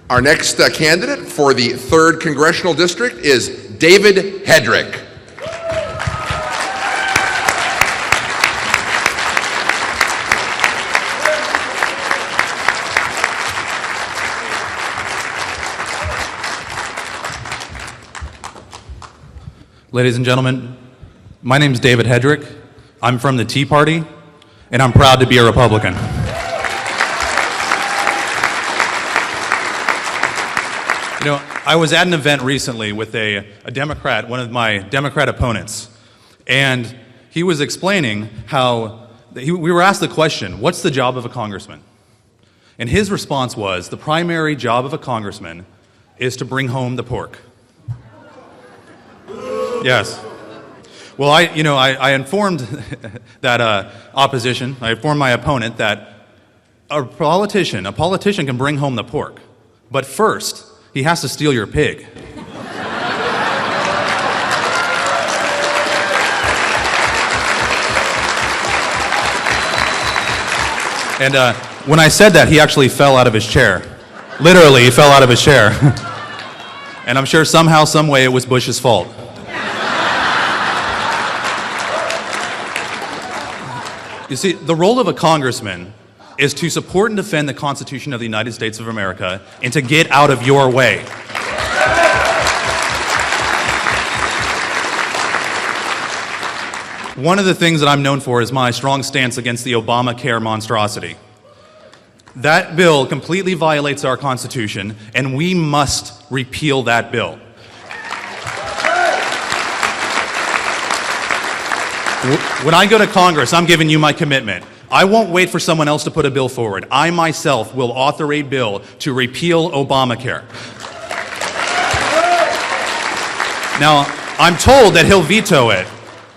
Our next candidate for the 3rd Congressional District is David Hedrick. Ladies and gentlemen, my name is David Hedrick. I'm from the Tea Party, and I'm proud to be a Republican. You know, I was at an event recently with a Democrat, one of my Democrat opponents, and he was explaining how we were asked the question, what's the job of a congressman? And his response was, the primary job of a congressman is to bring home the pork. Yes. Well, I informed that opposition, I informed my opponent that a politician can bring home the pork, but first, he has to steal your pig. And when I said that, he actually fell out of his chair. Literally, he fell out of his chair. And I'm sure somehow, some way, it was Bush's fault. You see, the role of a congressman is to support and defend the Constitution of the United States of America and to get out of your way. One of the things that I'm known for is my strong stance against the Obamacare monstrosity. That bill completely violates our Constitution, and we must repeal that bill. When I go to Congress, I'm giving you my commitment. I won't wait for someone else to put a bill forward. I myself will author a bill to repeal Obamacare. Now, I'm told that he'll veto it.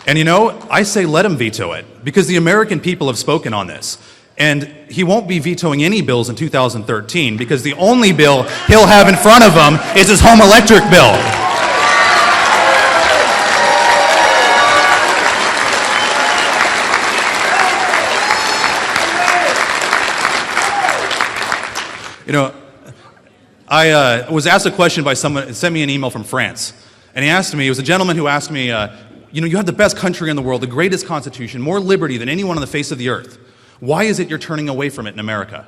And you know, I say let him veto it, because the American people have spoken on this. And he won't be vetoing any bills in 2013, because the only bill he'll have in front of him is his home electric bill. You know, I was asked a question by someone, sent me an email from France, and he asked me, it was a gentleman who asked me, you know, you have the best country in the world, the greatest constitution, more liberty than anyone on the face of the earth. Why is it you're turning away from it in America?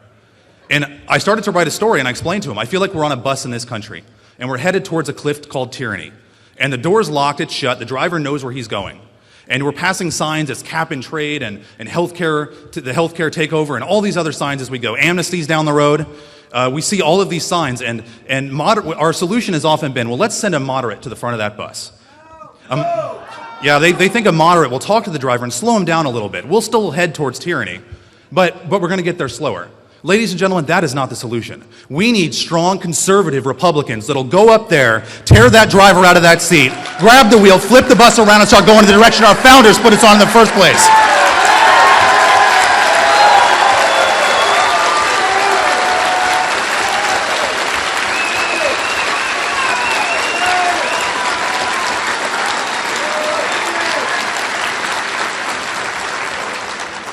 And I started to write a story, and I explained to him, I feel like we're on a bus in this country, and we're headed towards a cliff called tyranny. And the door's locked, it's shut, the driver knows where he's going. And we're passing signs as cap and trade and healthcare, the healthcare takeover, and all these other signs as we go. Amnesty's down the road. We see all of these signs, and our solution has often been, well, let's send a moderate to the front of that bus. Yeah, they think a moderate will talk to the driver and slow him down a little bit. We'll still head towards tyranny, but we're going to get there slower. Ladies and gentlemen, that is not the solution. We need strong conservative Republicans that'll go up there, tear that driver out of that seat, grab the wheel, flip the bus around, and start going in the direction our founders put us on in the first place.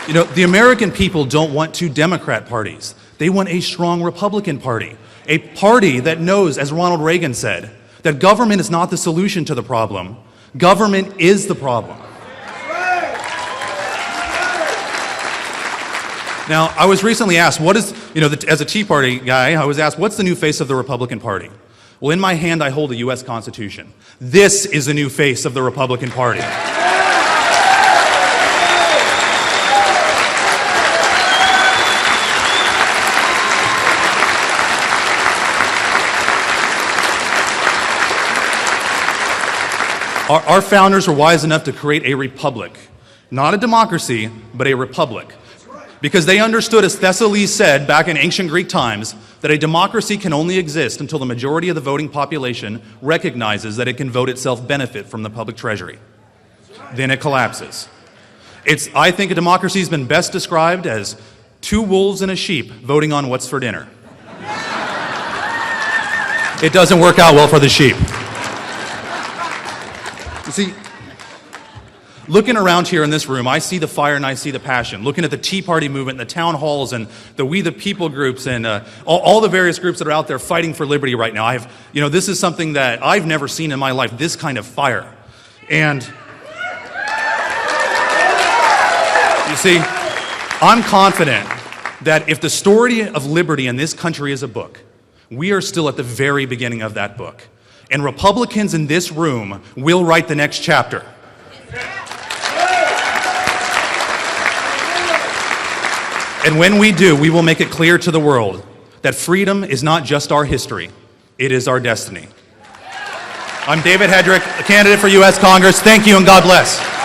You know, the American people don't want two Democrat parties. They want a strong Republican Party. A party that knows, as Ronald Reagan said, that government is not the solution to the problem. Government is the problem. Now, I was recently asked, what is, you know, as a Tea Party guy, I was asked, what's the new face of the Republican Party? Well, in my hand, I hold the U.S. Constitution. This is the new face of the Republican Party. Our founders were wise enough to create a republic. Not a democracy, but a republic. Because they understood, as Thessalus said back in ancient Greek times, that a democracy can only exist until the majority of the voting population recognizes that it can vote itself benefit from the public treasury. Then it collapses. I think a democracy has been best described as two wolves and a sheep voting on what's for dinner. It doesn't work out well for the sheep. You see, looking around here in this room, I see the fire and I see the passion. Looking at the Tea Party movement, and the town halls, and the We the People groups, and all the various groups that are out there fighting for liberty right now. This is something that I've never seen in my life, this kind of fire. And you see, I'm confident that if the story of liberty in this country is a book, we are still at the very beginning of that book. And Republicans in this room will write the next chapter. And when we do, we will make it clear to the world that freedom is not just our history, it is our destiny. I'm David Hedrick, a candidate for U.S. Congress. Thank you and God bless.